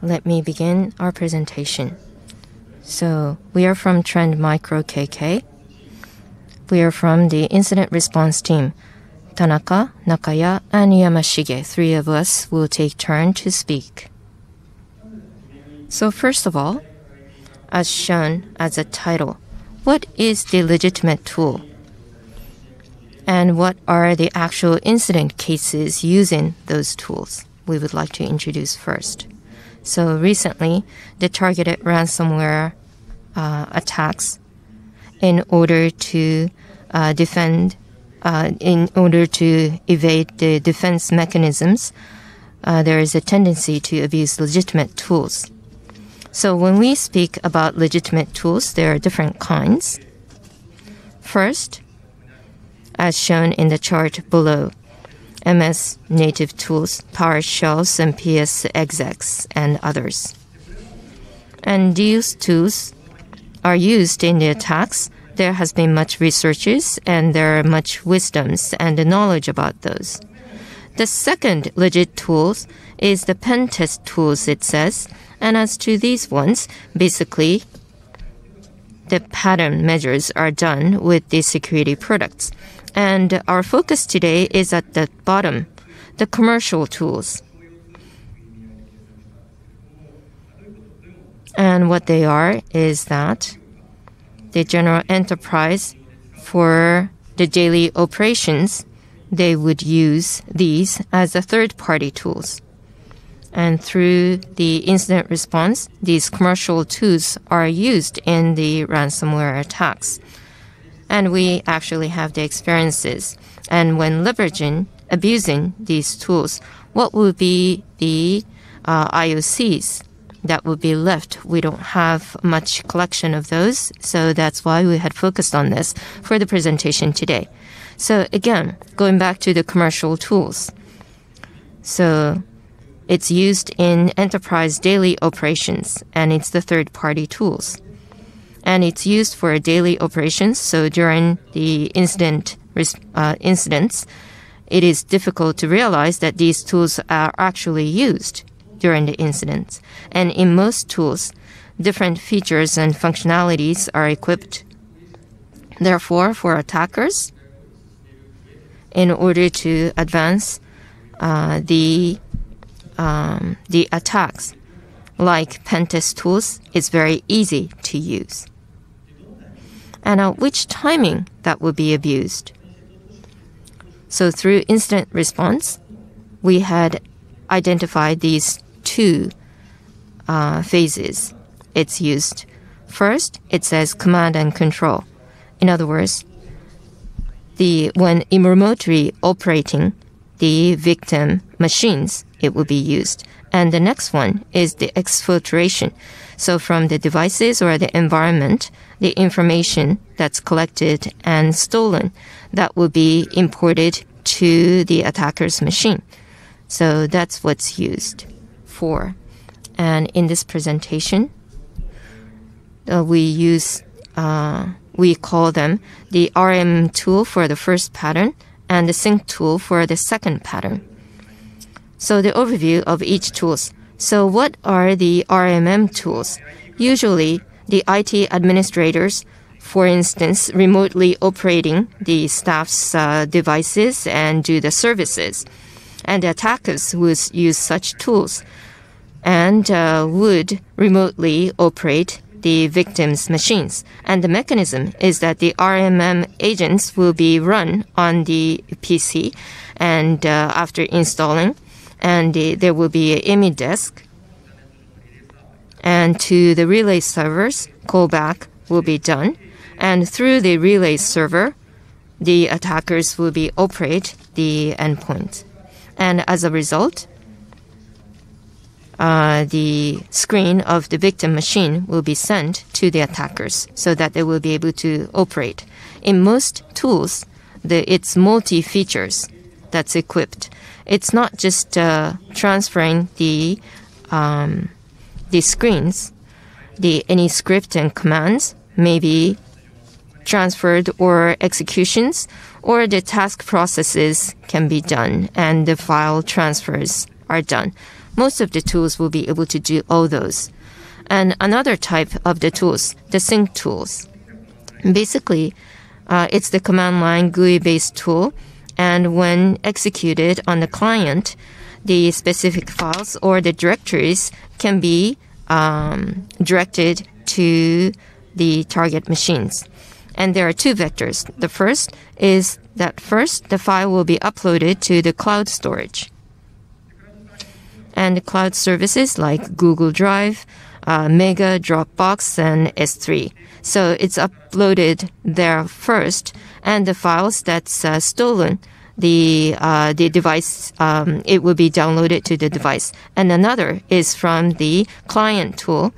Let me begin our presentation. So, we are from Trend Micro KK. We are from the incident response team. Tanaka, Nakaya, and Yamashige, three of us will take turn to speak. So first of all, as shown as a title, what is the legitimate tool? And what are the actual incident cases using those tools? We would like to introduce first. So recently, the targeted ransomware attacks in order to in order to evade the defense mechanisms, there is a tendency to abuse legitimate tools. So when we speak about legitimate tools, there are different kinds. First, as shown in the chart below, MS native tools, PowerShells, and PS execs, and others. And these tools are used in the attacks. There has been much researches and there are much wisdoms and the knowledge about those. The second legit tools is the pen test tools, it says. And as to these ones, basically, the pattern measures are done with the security products. And our focus today is at the bottom, the commercial tools. And what they are is that the general enterprise for the daily operations, they would use these as the third-party tools. And through the incident response, these commercial tools are used in the ransomware attacks. And we actually have the experiences. And when abusing these tools, what will be the IOCs that would be left? We don't have much collection of those, so that's why we had focused on this for the presentation today. So again, going back to the commercial tools. So it's used in enterprise daily operations, and it's the third-party tools. And it's used for daily operations, so during the incidents, it is difficult to realize that these tools are actually used during the incidents. And in most tools, different features and functionalities are equipped. Therefore, for attackers, in order to advance the attacks, like pen test tools, it's very easy to use. And at which timing that would be abused? So through incident response, we had identified these two phases it's used. First, it says command and control. In other words, when remotely operating the victim machines, it will be used. And the next one is the exfiltration. So from the devices or the environment, the information that's collected and stolen, that will be imported to the attacker's machine. So that's what's used for. And in this presentation, we call them the RM tool for the first pattern and the sync tool for the second pattern. So the overview of each tools. So what are the RMM tools? Usually the IT administrators, for instance, remotely operating the staff's devices and do the services. And the attackers would use such tools and would remotely operate the victim's machines. And the mechanism is that the RMM agents will be run on the PC and after installing, and there will be an IMI disk. And to the relay servers, callback will be done. And through the relay server, the attackers will be operate the endpoint. And as a result, the screen of the victim machine will be sent to the attackers so that they will be able to operate. In most tools, it's multi-features that's equipped. It's not just transferring the screens. Any script and commands may be transferred or executions, or the task processes can be done and the file transfers are done. most of the tools will be able to do all those. And another type of the tools, the sync tools. Basically, it's the command line GUI-based tool, and when executed on the client, the specific files or the directories can be directed to the target machines. And there are two vectors. The first is that first the file will be uploaded to the cloud storage. And cloud services like Google Drive, Mega, Dropbox, and S3. So it's uploaded there first, and the files that's stolen, the device, it will be downloaded to the device. And another is from the client tool.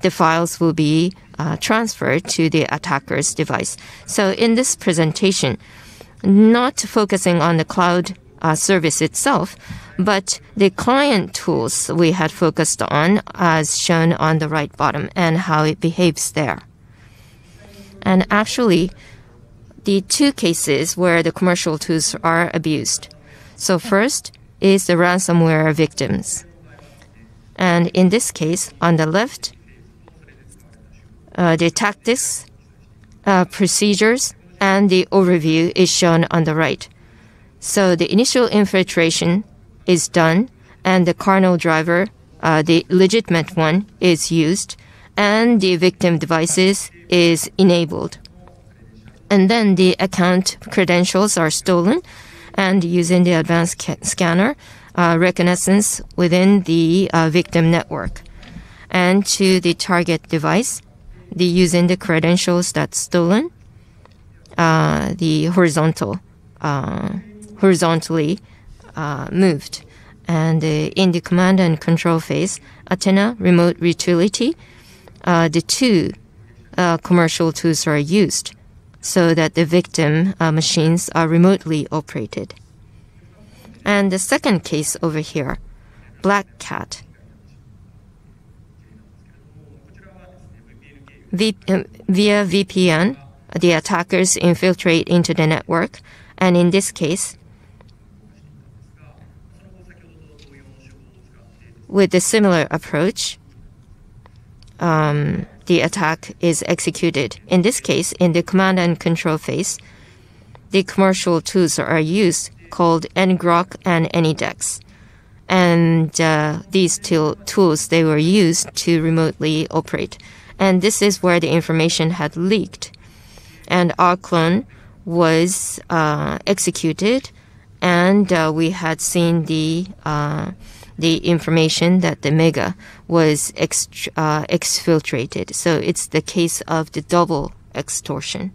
The files will be transferred to the attacker's device. So in this presentation, not focusing on the cloud service itself, but the client tools we had focused on as shown on the right bottom and how it behaves there. And actually, the two cases where the commercial tools are abused. So first is the ransomware victims. And in this case, on the left, the tactics, procedures, and the overview is shown on the right. So the initial infiltration is done, and the kernel driver, the legitimate one, is used, and the victim devices is enabled. And then the account credentials are stolen, and using the advanced scanner, reconnaissance within the victim network. And to the target device, using the credentials that's stolen, the horizontally moved. And in the command and control phase, Athena remote utility, the two commercial tools are used so that the victim machines are remotely operated. And the second case over here, Black Cat. Via VPN, the attackers infiltrate into the network, and in this case, with a similar approach, the attack is executed. In this case, in the command and control phase, the commercial tools are used called ngrok and anydex. And these tools, they were used to remotely operate. And this is where the information had leaked. And our clone was executed, and we had seen the information that the Mega was exfiltrated. So it's the case of the double extortion.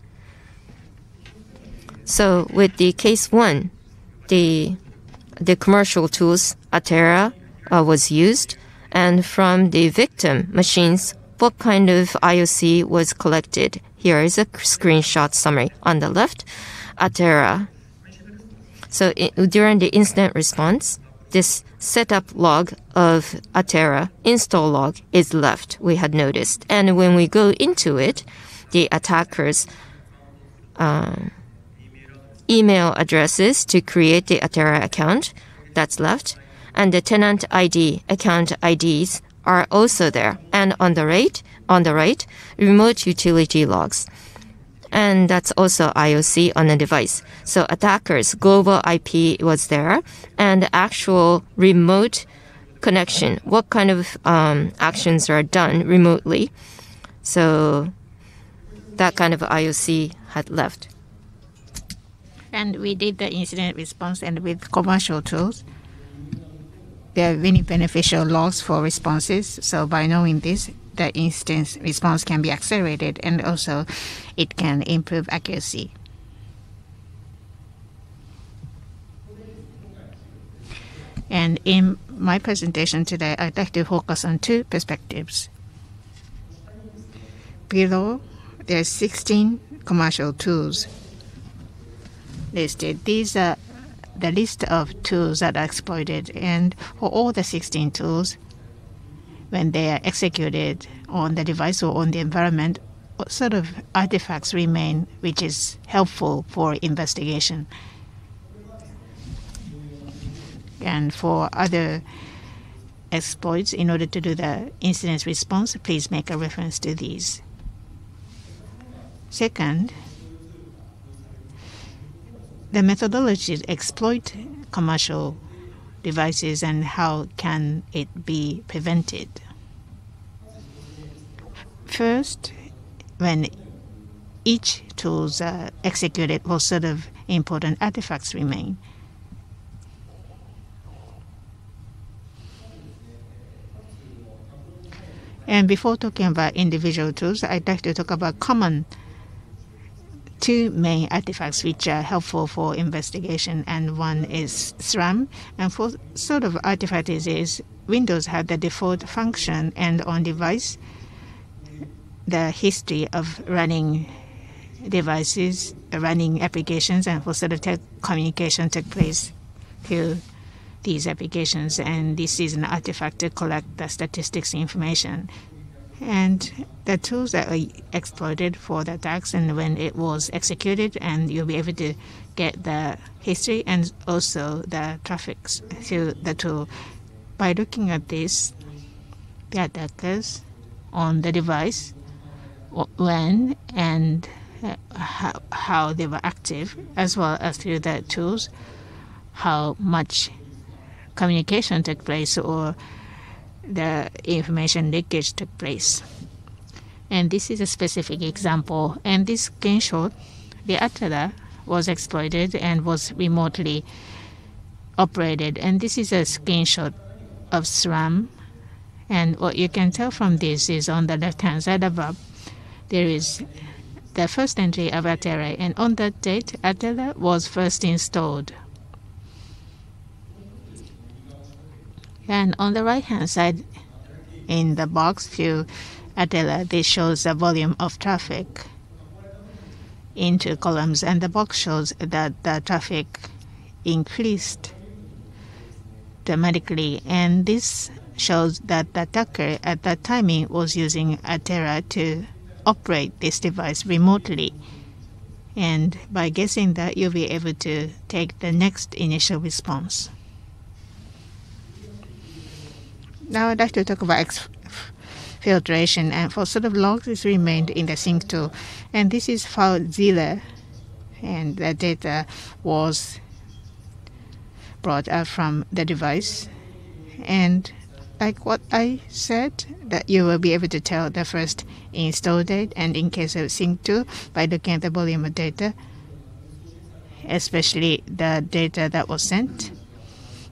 So with the case one, the commercial tools, Atera, was used, and from the victim machines, what kind of IOC was collected? Here is a screenshot summary. On the left, Atera. So during the incident response, this setup log of Atera install log is left, we had noticed. And when we go into it, the attackers email addresses to create the Atera account, that's left. And the tenant ID, account IDs are also there. And on the right, remote utility logs. And that's also IOC on the device. So attackers, global IP was there, and actual remote connection, what kind of actions are done remotely. So that kind of IOC had left. And we did the incident response, and with commercial tools, there are many beneficial logs for responses. So by knowing this, the instance response can be accelerated, and also it can improve accuracy. And in my presentation today, I'd like to focus on two perspectives. Below, there are 16 commercial tools listed. These are the list of tools that are exploited, and for all the 16 tools, when they are executed on the device or on the environment, what sort of artifacts remain, which is helpful for investigation. And for other exploits in order to do the incident response, please make a reference to these. Second, the methodology to exploit commercial devices and how can it be prevented. First, when each tools are executed, what sort of important artifacts remain? And before talking about individual tools, I'd like to talk about common two main artifacts which are helpful for investigation, and one is SRAM. And for sort of artifact is Windows had the default function, and on device, the history of running devices, running applications, and for sort of communication took place through these applications, and this is an artifact to collect the statistics information. And the tools that are exploited for the attacks, and when it was executed, and you'll be able to get the history and also the traffic through the tool. By looking at this, the attackers on the device, when and how they were active, as well as through the tools, how much communication took place or the information leakage took place. And this is a specific example. And this screenshot, the Atala was exploited and was remotely operated. And this is a screenshot of SRAM. And what you can tell from this is on the left-hand side above, there is the first entry of Atala. And on that date, Atala was first installed. And on the right-hand side, in the box view, Atala, this shows the volume of traffic into columns, and the box shows that the traffic increased dramatically, and this shows that the attacker at that timing was using Atala to operate this device remotely. And by guessing that, you'll be able to take the next initial response. Now I'd like to talk about exfiltration, and for sort of logs is remained in the sync tool. And this is FileZilla, and the data was brought out from the device. And like what I said, that you will be able to tell the first install date, and in case of sync tool, by looking at the volume of data, especially the data that was sent,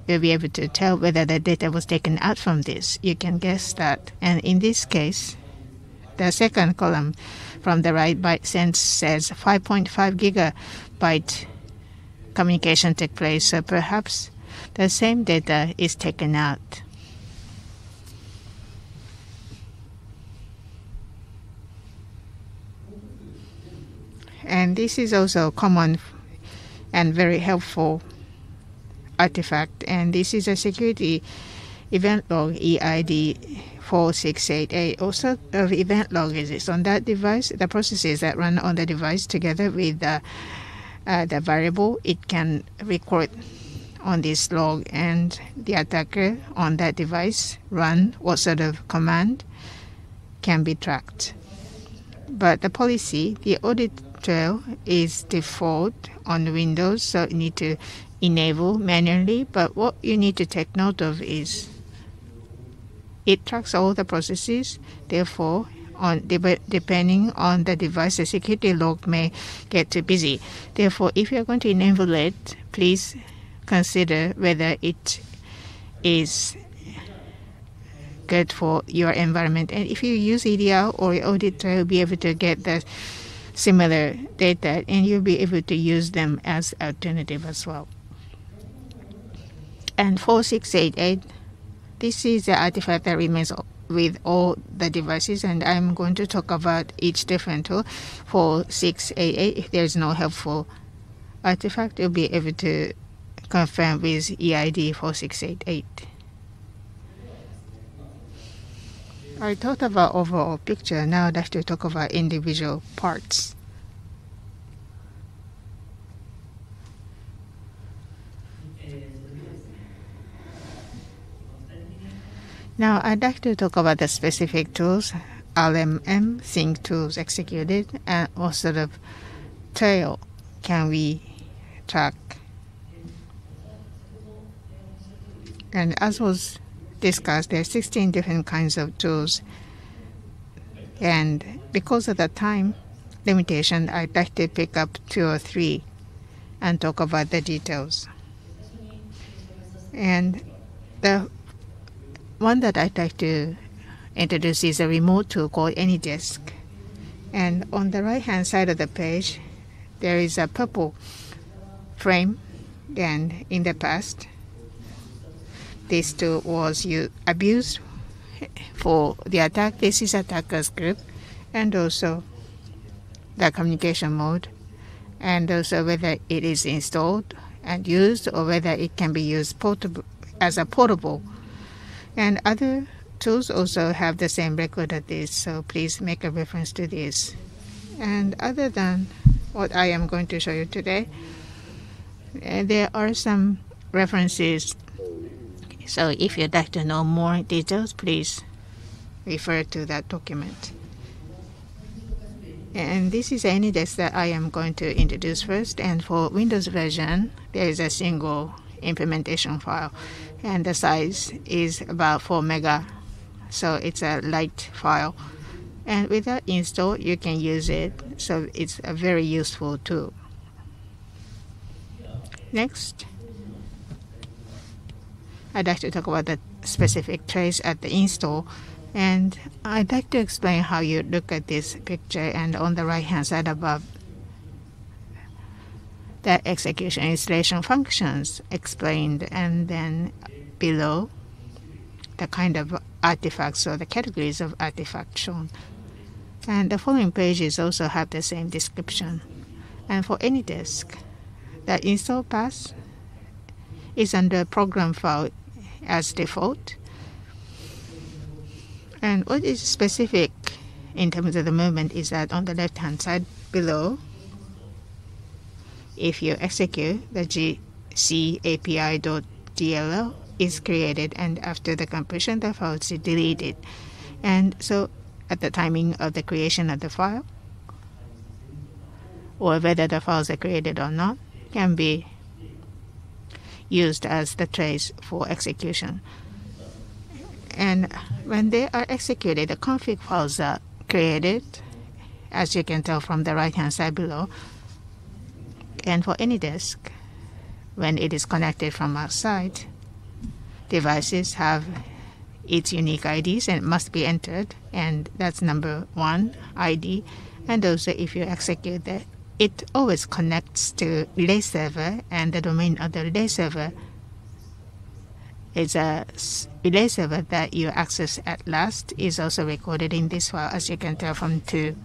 you'll be able to tell whether the data was taken out from this. You can guess that. And in this case, the second column from the right byte sense says 5.5 gigabyte communication took place. So perhaps the same data is taken out. And this is also common and very helpful artifact, and this is a security event log EID 4688. Also, of event log is on that device. The processes that run on the device together with the variable, it can record on this log, and the attacker on that device run what sort of command can be tracked. But the policy, the audit trail is default on Windows, so you need to enable manually. But what you need to take note of is it tracks all the processes. Therefore, depending on the device, the security log may get too busy. Therefore, if you're going to enable it, please consider whether it is good for your environment. And if you use EDR or audit trail, you'll be able to get the similar data, and you'll be able to use them as alternative as well. And 4688, this is the artifact that remains with all the devices, and I'm going to talk about each different tool. 4688, if there's no helpful artifact, you'll be able to confirm with EID 4688. I talked about overall picture. Now I'd like to talk about individual parts. Now I'd like to talk about the specific tools, RMM, sync tools executed, and what sort of trail can we track. And as was discussed, there are 16 different kinds of tools. And because of the time limitation, I'd like to pick up 2 or 3 and talk about the details. And the one that I'd like to introduce is a remote tool called AnyDesk. And on the right-hand side of the page, there is a purple frame. And in the past, this tool was abused for the attack. This is attacker's group, and also the communication mode, and also whether it is installed and used or whether it can be used as a portable. And other tools also have the same record as this, so please make a reference to this. And other than what I am going to show you today, there are some references. So if you'd like to know more details, please refer to that document. And this is AnyDesk that I am going to introduce first. And for Windows version, there is a single implementation file. And the size is about 4 mega. So it's a light file. And without install, you can use it. So it's a very useful tool. Next, I'd like to talk about the specific trace at the install. And I'd like to explain how you look at this picture. And on the right-hand side above, the execution installation functions explained. And then below, the kind of artifacts or the categories of artifacts shown. And the following pages also have the same description. And for AnyDesk, the install path is under program file as default. And what is specific in terms of the movement is that on the left-hand side below, if you execute, the gcapi.dll is created, and after the completion, the file is deleted. And so at the timing of the creation of the file, or whether the files are created or not, can be used as the trace for execution. And when they are executed, the config files are created, as you can tell from the right-hand side below. And for AnyDesk, when it is connected from outside, devices have its unique IDs and must be entered, and that's number 1 ID. And also if you execute that, it always connects to relay server, and the domain of the relay server is a relay server that you access at last is also recorded in this file, as you can tell from 2.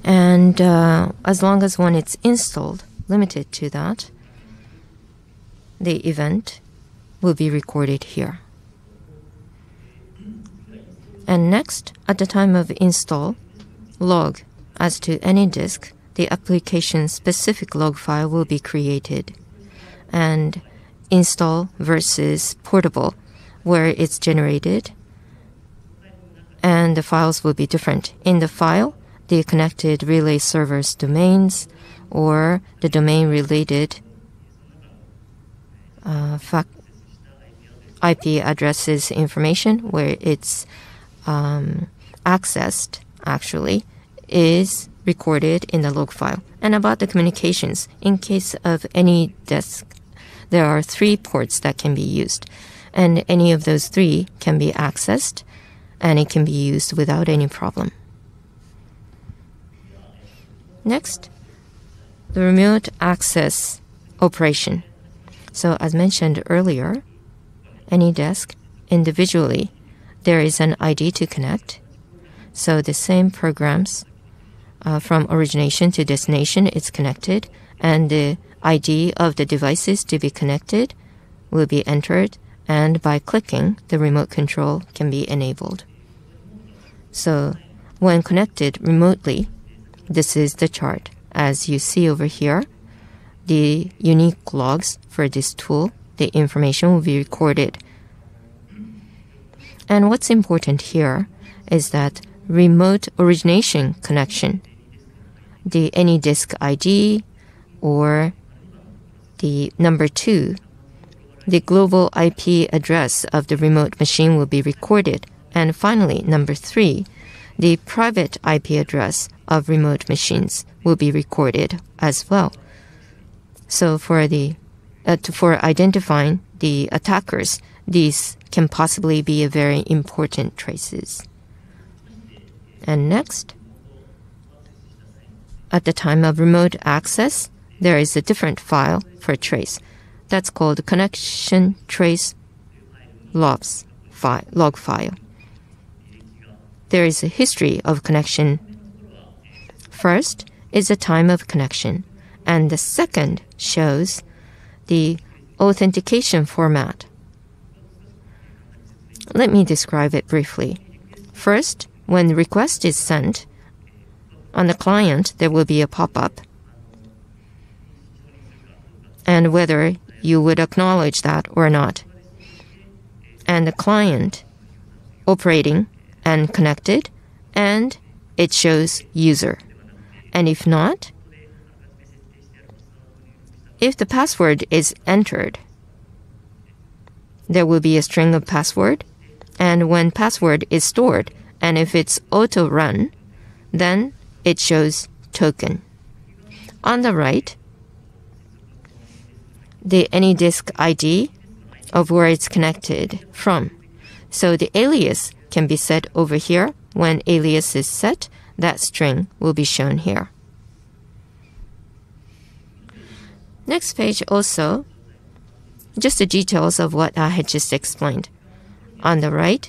And as long as when it's installed, limited to that, the event will be recorded here. And next, at the time of install, log as to AnyDesk, the application-specific log file will be created. And install versus portable, where it's generated, and the files will be different. In the file, the connected relay server's domains or the domain-related IP addresses information, where it's accessed, actually, is recorded in the log file. And about the communications, in case of AnyDesk, there are 3 ports that can be used, and any of those 3 can be accessed, and it can be used without any problem. Next, the remote access operation. So as mentioned earlier, AnyDesk, individually, there is an ID to connect. So the same programs from origination to destination is connected, and the ID of the devices to be connected will be entered, and by clicking, the remote control can be enabled. So when connected remotely, this is the chart. As you see over here, the unique logs for this tool, the information will be recorded. And what's important here is that remote origination connection, the any disk ID, or the number 2, the global IP address of the remote machine will be recorded. And finally, number 3, the private IP address of remote machines will be recorded as well. So for identifying the attackers, these can possibly be a very important traces. And next, at the time of remote access, there is a different file for trace. That's called connection trace log file. There is a history of connection. First is the time of connection, and the second shows the authentication format. Let me describe it briefly. First, when the request is sent, on the client there will be a pop-up, and whether you would acknowledge that or not. And the client operating and connected, and it shows user. And if not, if the password is entered, there will be a string of password, and when password is stored, and if it's auto-run, then it shows token. On the right, the any disk ID of where it's connected from. So the alias can be set over here. When alias is set, that string will be shown here. Next page also, just the details of what I had just explained. On the right,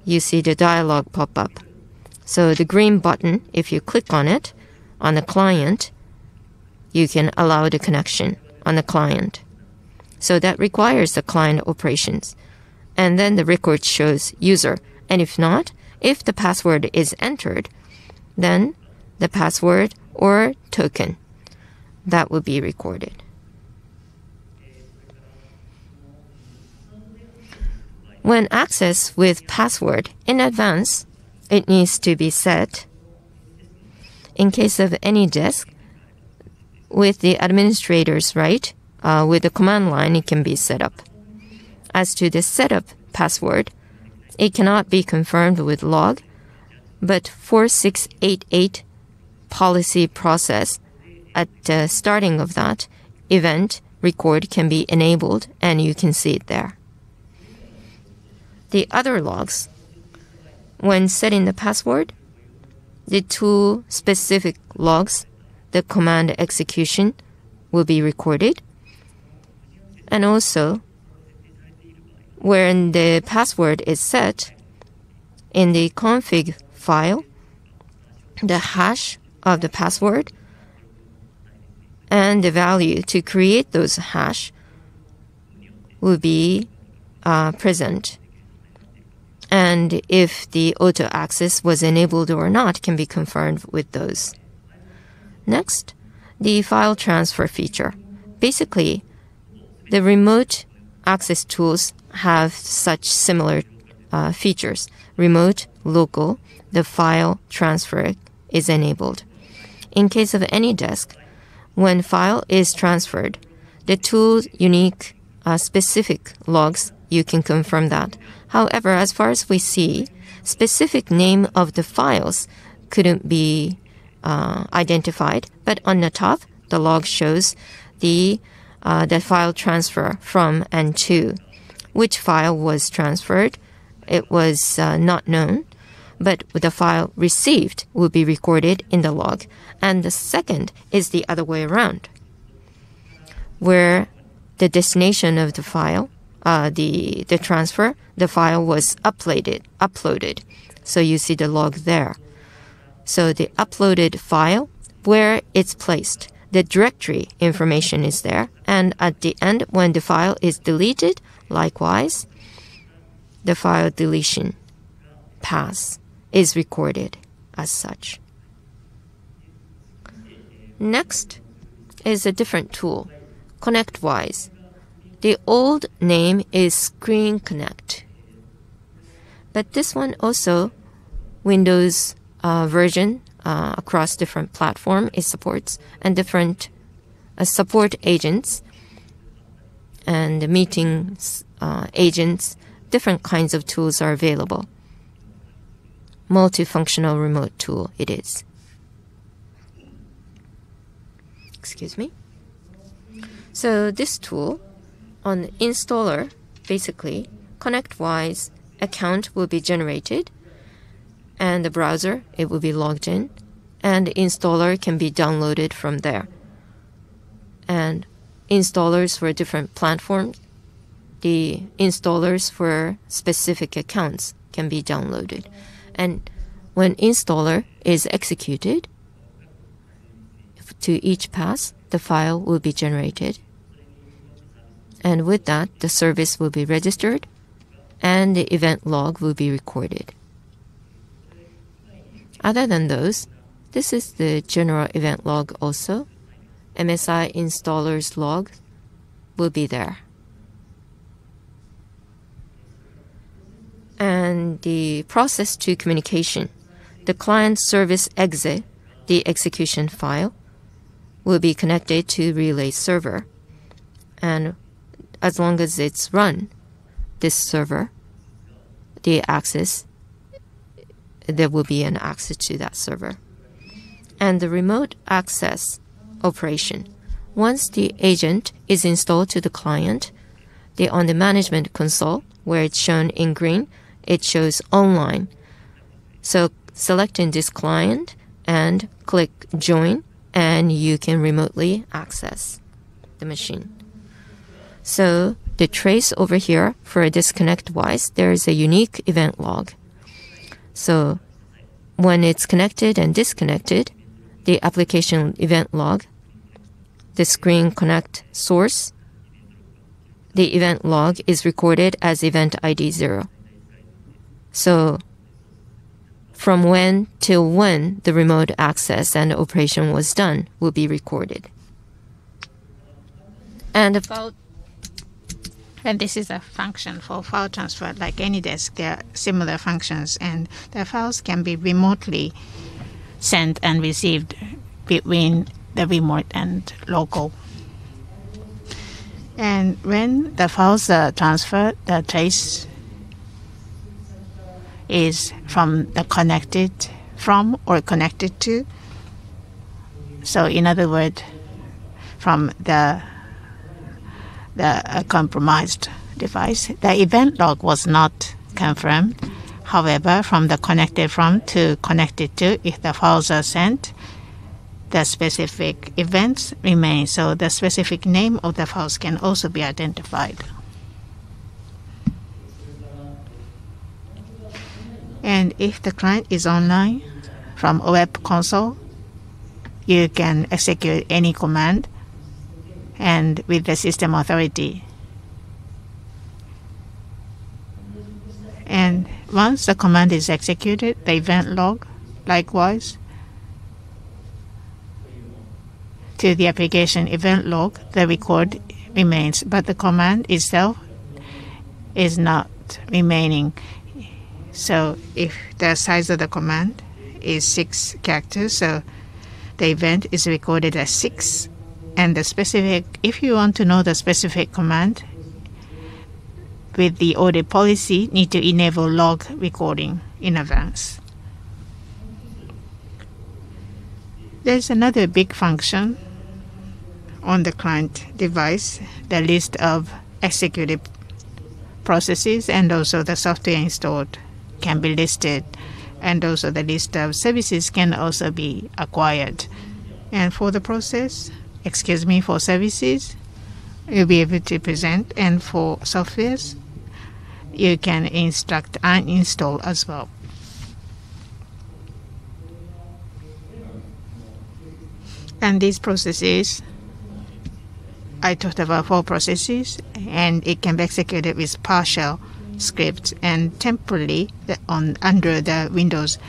you see the dialog pop up. So the green button, if you click on it, on the client, you can allow the connection on the client. So that requires the client operations. And then the record shows user. And if not, if the password is entered, then the password or token, that will be recorded. When access with password in advance, it needs to be set. In case of any disk, with the administrator's right, with the command line, it can be set up. As to the setup password, it cannot be confirmed with log, but 4688 policy process, at the starting of that event, record can be enabled, and you can see it there. The other logs, when setting the password, the 2 specific logs, the command execution, will be recorded. And also, when the password is set, in the config file, the hash of the password and the value to create those hash will be present. And if the auto access was enabled or not can be confirmed with those. Next, the file transfer feature. Basically, the remote access tools have such similar features. Remote, local, the file transfer is enabled. In case of any disk, when file is transferred, the 2 unique specific logs, you can confirm that. However, as far as we see, specific name of the files couldn't be identified, but on the top, the log shows the file transfer from and to. Which file was transferred, it was not known, but the file received will be recorded in the log. And the second is the other way around, where the destination of the file, the transfer, the file was uploaded. So you see the log there. So the uploaded file, where it's placed, the directory information is there. And at the end, when the file is deleted, likewise, the file deletion path is recorded as such. Next is a different tool, ConnectWise. The old name is Screen Connect. But this one also, Windows version across different platform it supports, and different support agents and meetings agents, different kinds of tools are available. Multifunctional remote tool it is. Excuse me. So this tool on installer, basically, ConnectWise account will be generated, and the browser, it will be logged in, and the installer can be downloaded from there. And installers for different platforms, the installers for specific accounts can be downloaded. And when installer is executed, to each pass, the file will be generated. And with that, the service will be registered and the event log will be recorded. Other than those, this is the general event log also. MSI installer's log will be there. And the process to communication, the client service exit, the execution file, will be connected to relay server. And as long as it's run, this server, the access, there will be an access to that server. And the remote access operation, once the agent is installed to the client, on the management console, where it's shown in green, it shows online. So selecting this client and click join, and you can remotely access the machine. So the trace over here for ConnectWise, there is a unique event log. So when it's connected and disconnected, the application event log, the screen connect source, the event log is recorded as event ID 0. So from when till when the remote access and operation was done will be recorded. And this is a function for file transfer. Like AnyDesk, there are similar functions, and the files can be remotely sent and received between the remote and local. And when the files are transferred, the trace is from the connected from or connected to. So in other words, from the compromised device, the event log was not confirmed. However, from the connected from to connected to, if the files are sent, the specific events remain. So the specific name of the files can also be identified. And if the client is online from a web console, you can execute any command and with the system authority. And once the command is executed, the event log, likewise, to the application event log, the record remains, but the command itself is not remaining. So if the size of the command is 6 characters, so the event is recorded as 6. And the specific, if you want to know the specific command, with the audit policy, need to enable log recording in advance. There's another big function on the client device, the list of executed processes and also the software installed can be listed, and also the list of services can also be acquired. And for the process, for services, you'll be able to present, and for softwares, you can instruct and install as well. And these processes, I talked about 4 processes, and it can be executed with PowerShell script and temporarily under the Windows,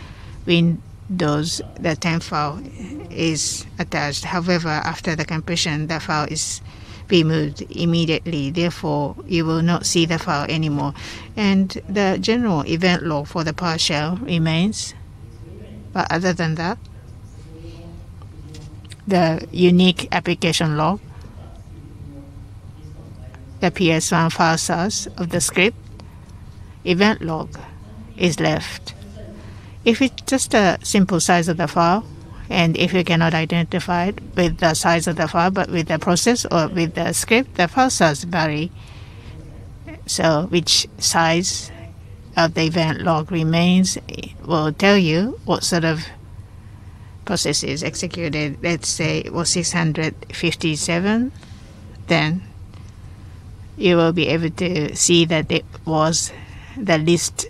the temp file is attached. However, after the completion, the file is be moved immediately. Therefore, you will not see the file anymore. And the general event log for the PowerShell remains. But other than that, the unique application log, the PS1 file source of the script, event log is left. If it's just a simple size of the file, and if you cannot identify it with the size of the file, but with the process or with the script, the file size vary. So which size of the event log remains will tell you what sort of process is executed. Let's say it was 657, then you will be able to see that it was the list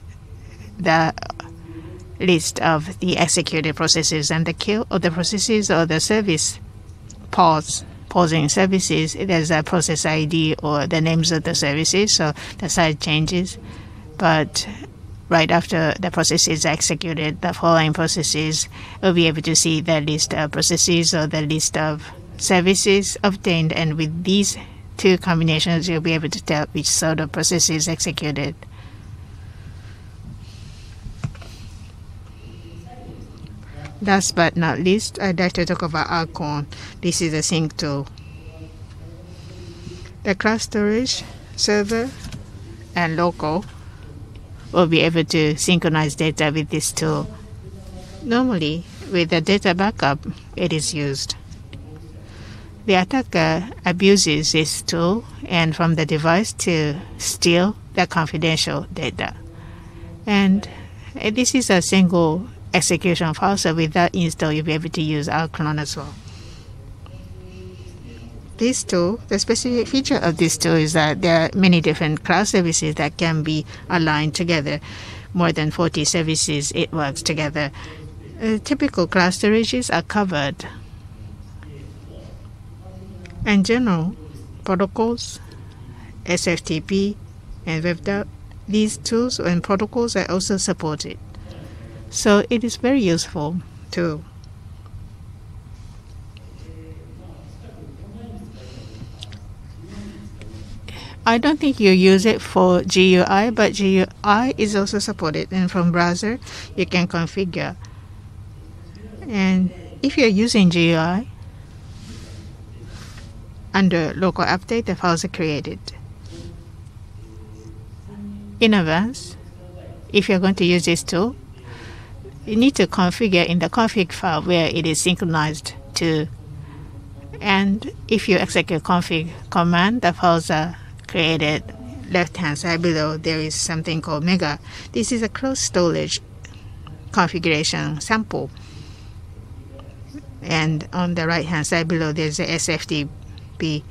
of the executed processes, and the queue of the processes or the service pausing services. There's a process ID or the names of the services, so the size changes. But right after the process is executed, the following processes will be able to see the list of processes or the list of services obtained, and with these two combinations, you'll be able to tell which sort of process is executed. Last but not least, I'd like to talk about Alcon. This is a sync tool. The cloud storage, server, and local will be able to synchronize data with this tool. Normally, with the data backup, it is used. The attacker abuses this tool and from the device to steal the confidential data. And this is a single execution file, so with that install, you'll be able to use Alcon as well. This tool, the specific feature of this tool is that there are many different cloud services that can be aligned together. More than 40 services, it works together. Typical cloud storages are covered. And general protocols, SFTP, and WebDAV, these tools and protocols are also supported. So it is very useful too. I don't think you use it for GUI, but GUI is also supported, and from browser you can configure. And if you're using GUI, under local update, the files are created. In advance, if you're going to use this tool, you need to configure in the config file where it is synchronized to. And if you execute config command, the files are created. Left-hand side below, there is something called Mega. This is a closed storage configuration sample. And on the right-hand side below, there's a SFTP.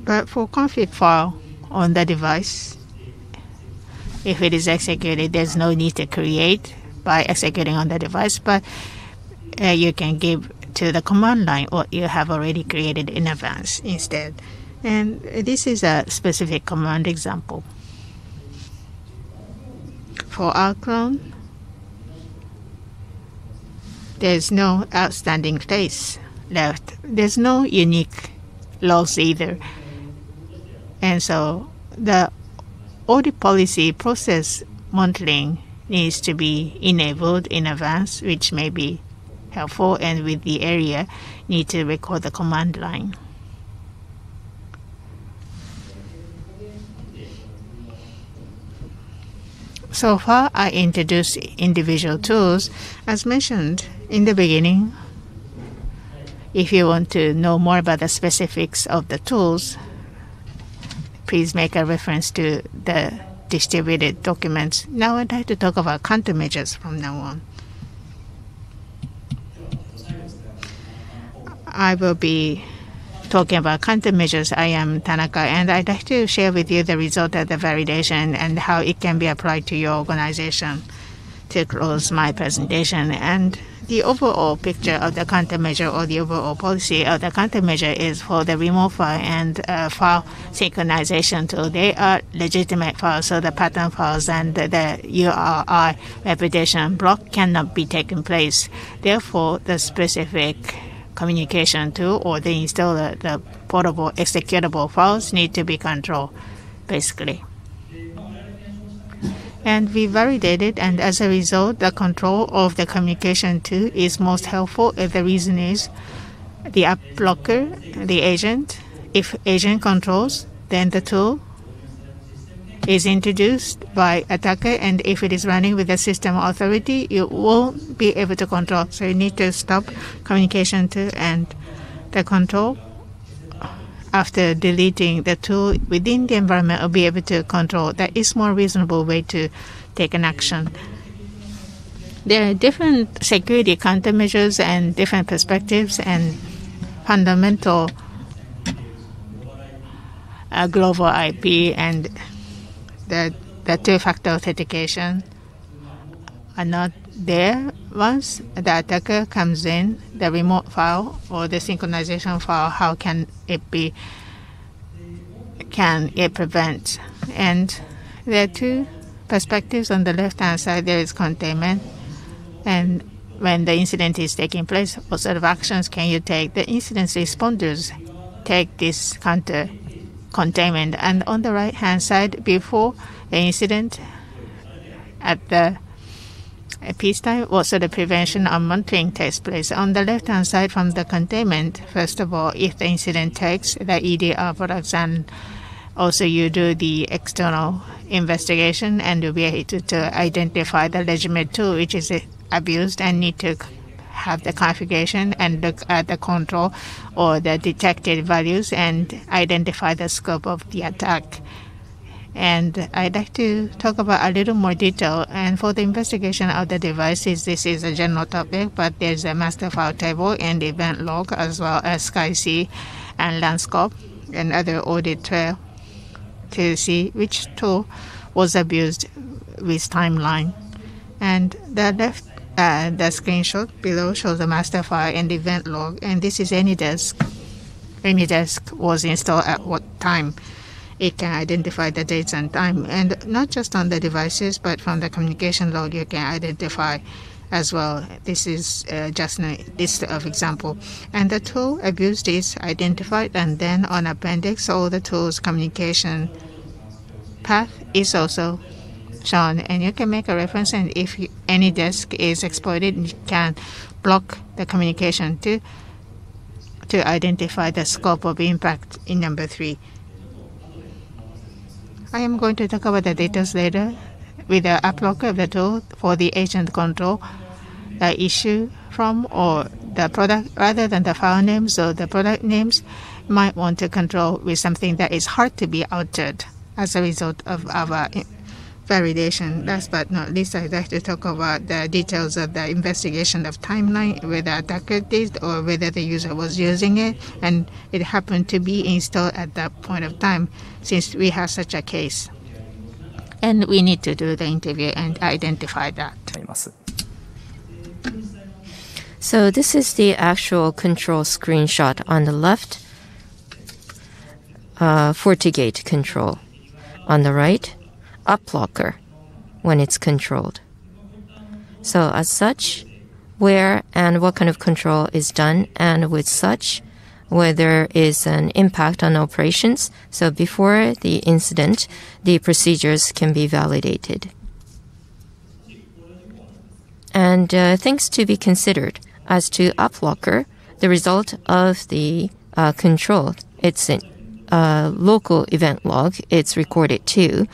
But for config file on the device, if it is executed, there's no need to create by executing on the device, but you can give to the command line what you have already created in advance instead. And this is a specific command example. For our clone, there's no outstanding place left. There's no unique logs either. And so the audit policy process monitoring needs to be enabled in advance, which may be helpful, and with the area need to record the command line. So far, I introduced individual tools. As mentioned in the beginning, if you want to know more about the specifics of the tools, please make a reference to the distributed documents. Now I'd like to talk about countermeasures from now on. I will be talking about countermeasures. I am Tanaka, and I'd like to share with you the result of the validation and how it can be applied to your organization to close my presentation. And the overall picture of the countermeasure, or the overall policy of the countermeasure, is for the remote file and file synchronization tool. They are legitimate files, so the pattern files and the URI reputation block cannot be taken place. Therefore, the specific communication tool or the installer, the portable executable files need to be controlled, basically. And we validated, and as a result, the control of the communication tool is most helpful. The reason is the app blocker, the agent. If agent controls, then the tool is introduced by attacker, and if it is running with the system authority, you won't be able to control. So you need to stop communication tool and the control. After deleting the tool within the environment, will be able to control. That is more reasonable way to take an action. There are different security countermeasures and different perspectives and fundamental global IP and the two-factor authentication are not there. Once the attacker comes in, the remote file or the synchronization file, how can it prevent? And there are two perspectives. On the left-hand side, there is containment. And when the incident is taking place, what sort of actions can you take? The incident responders take this counter containment. And on the right-hand side, before the incident, at the peacetime, what sort of prevention or monitoring takes place? On the left-hand side, from the containment, first of all, if the incident takes the EDR products, and also you do the external investigation, and you'll be able to identify the legitimate tool which is abused, and need to have the configuration and look at the control or the detected values and identify the scope of the attack. And I'd like to talk about a little more detail. And for the investigation of the devices, this is a general topic, but there's a master file table and event log, as well as SkyC and Landscope and other audit trail to see which tool was abused with timeline. And the left, the screenshot below shows the master file and event log. And this is AnyDesk. AnyDesk was installed at what time. It can identify the dates and time, and not just on the devices, but from the communication log you can identify as well. This is just a list of example. And the tool abused is identified, and then on appendix, all the tool's communication path is also shown. And you can make a reference, and if any disk is exploited, you can block the communication to identify the scope of impact in number 3. I am going to talk about the details later with the app locker of the tool for the agent control, the issue from or the product rather than the file names or the product names. Might want to control with something that is hard to be altered as a result of our validation. Last but not least, I'd like to talk about the details of the investigation of timeline, whether attacker did or whether the user was using it, and it happened to be installed at that point of time, since we have such a case. And we need to do the interview and identify that. So this is the actual control screenshot on the left, FortiGate control. On the right, app locker when it's controlled. So as such, where and what kind of control is done, and with such, where there is an impact on operations. So before the incident, the procedures can be validated. And things to be considered as to app locker, the result of the control, it's a local event log, it's recorded too.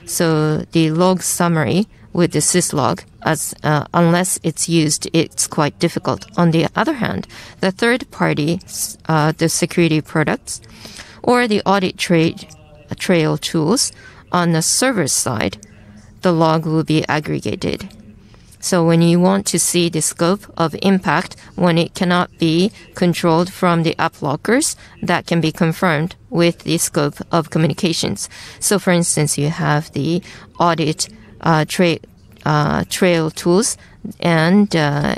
So the log summary with the syslog, as unless it's used, it's quite difficult. On the other hand, the third party, the security products, or the audit trail tools on the server side, the log will be aggregated. So when you want to see the scope of impact, when it cannot be controlled from the app lockers, that can be confirmed with the scope of communications. So for instance, you have the audit trail tools, and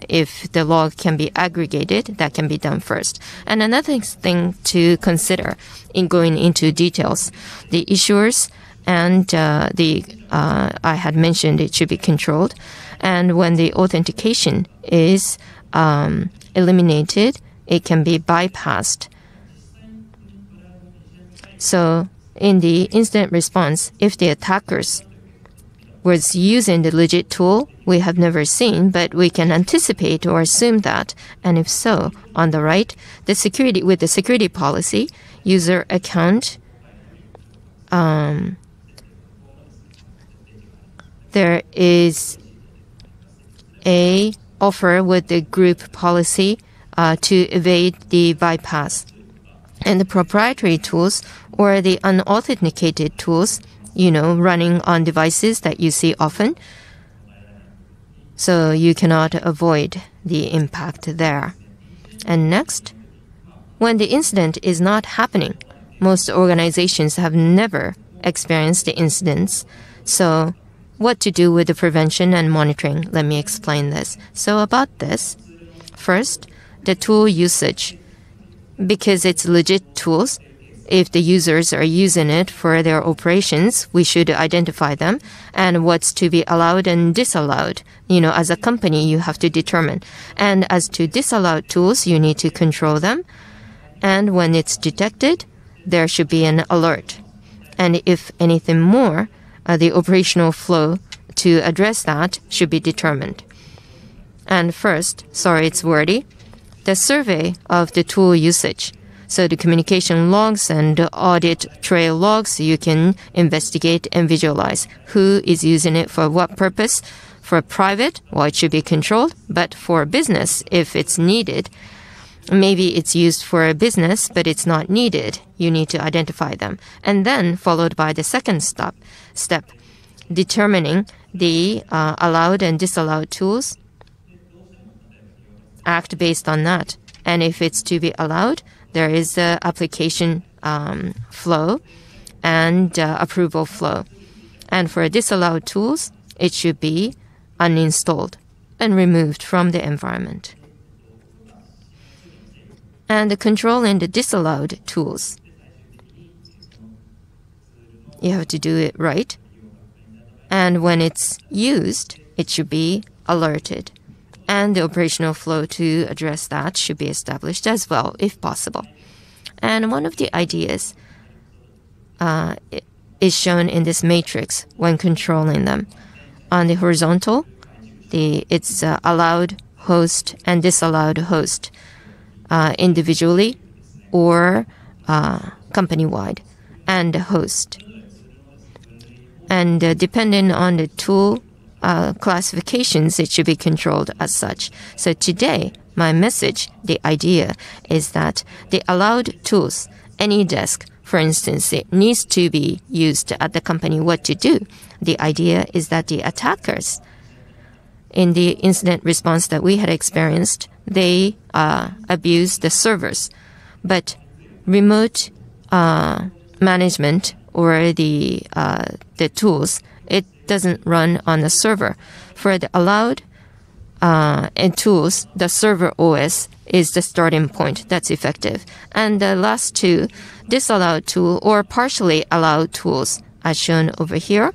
if the log can be aggregated, that can be done first. And another thing to consider in going into details, the issuers and I had mentioned it should be controlled. And when the authentication is eliminated, it can be bypassed. So in the incident response, if the attackers was using the legit tool, we have never seen, but we can anticipate or assume that. And if so, on the right, the security policy, user account, there is a offer with the group policy to evade the bypass. And the proprietary tools or the unauthenticated tools, running on devices that you see often. So you cannot avoid the impact there. And next, when the incident is not happening, most organizations have never experienced the incidents. So what to do with the prevention and monitoring? Let me explain this. So about this, first, the tool usage. Because it's legit tools, if the users are using it for their operations, we should identify them and what's to be allowed and disallowed. As a company, you have to determine. And as to disallowed tools, you need to control them. And when it's detected, there should be an alert. And if anything more, the operational flow to address that should be determined. And first, sorry, it's wordy, the survey of the tool usage. So the communication logs and the audit trail logs, you can investigate and visualize who is using it for what purpose. For private, well, it should be controlled, but for business, if it's needed, maybe it's used for a business, but it's not needed. You need to identify them. And then followed by the second step, determining the allowed and disallowed tools. Act based on that. And if it's to be allowed, there is the application flow and approval flow. And for disallowed tools, it should be uninstalled and removed from the environment. And the control in the disallowed tools, you have to do it right. And when it's used, it should be alerted. And the operational flow to address that should be established as well, if possible. And one of the ideas is shown in this matrix when controlling them. On the horizontal, it's allowed host and disallowed host individually or company-wide, and the host. And depending on the tool classifications, it should be controlled as such. So today, my message, the idea is that the allowed tools, any desk, for instance, it needs to be used at the company. What to do? The idea is that the attackers, in the incident response that we had experienced, they abused the servers. But remote management or the tools, it doesn't run on the server. For the allowed and tools, the server OS is the starting point. That's effective. And the last two, disallowed tool or partially allowed tools, as shown over here.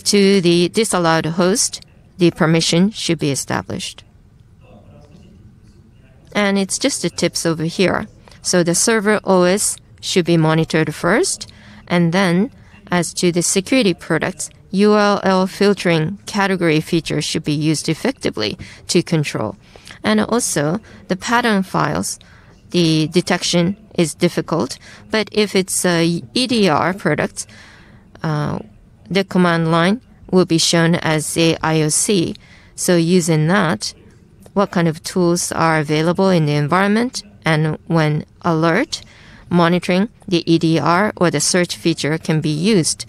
To the disallowed host, the permission should be established. And it's just the tips over here. So the server OS should be monitored first, and then as to the security products, URL filtering category features should be used effectively to control. And also, the pattern files, the detection is difficult, but if it's a EDR product, the command line will be shown as a IOC. So using that, what kind of tools are available in the environment, and when alert, monitoring the EDR or the search feature can be used,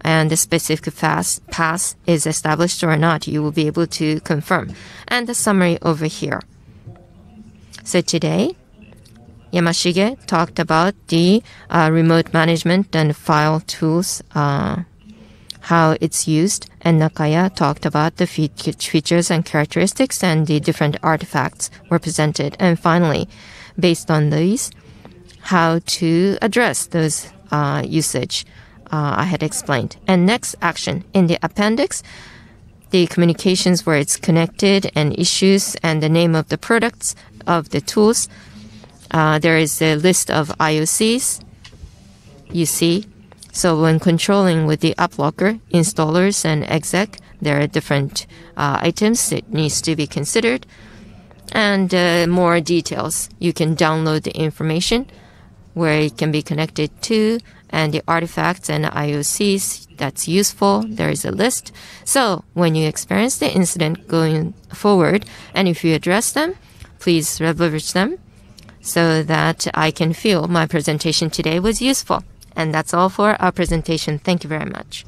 and the specific path is established or not, you will be able to confirm. And the summary over here. So today, Yamashige talked about the remote management and file tools, how it's used, and Nakaya talked about the features and characteristics, and the different artifacts were presented. And finally, based on these, how to address those usage I had explained. And next action in the appendix, the communications where it's connected and issues and the name of the products of the tools. There is a list of IOCs you see. So when controlling with the AppLocker, installers and exec, there are different items that needs to be considered. And more details. You can download the information where it can be connected to and the artifacts and IOCs that's useful. There is a list. So when you experience the incident going forward, and if you address them, please leverage them so that I can feel my presentation today was useful. And that's all for our presentation. Thank you very much.